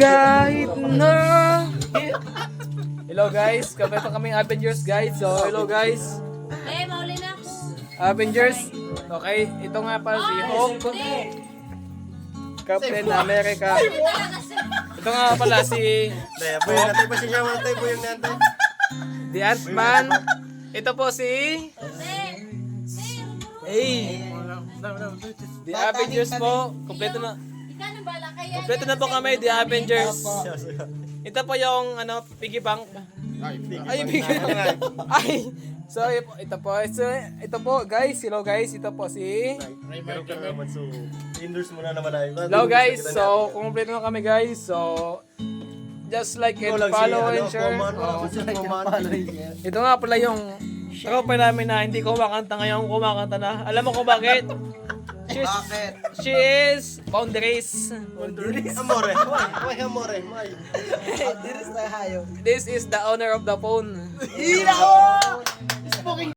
Kahit na. Hello guys, kami pa kaming Avengers guys. So hello guys. Mauli na ako. Avengers. Okay, ito nga pa si Hulk. Captain America. Ito nga pala si The Ant-Man. Ito po si The Avengers po. Kompleto na. Kompleto na po kami, The Avengers. Ito po yung piggy bank. Ay, piggy bank. Ay. So, ito po guys. Hello guys. Ito po si hello guys. So, kompleto na kami guys. So, just like and follow and share. Ito nga pala yung tropa namin na hindi ko kumakanta ngayon, kumakanta na. Alam mo kung bakit? She is boundaries. Amore. Why amore? Why? This is the owner of the phone.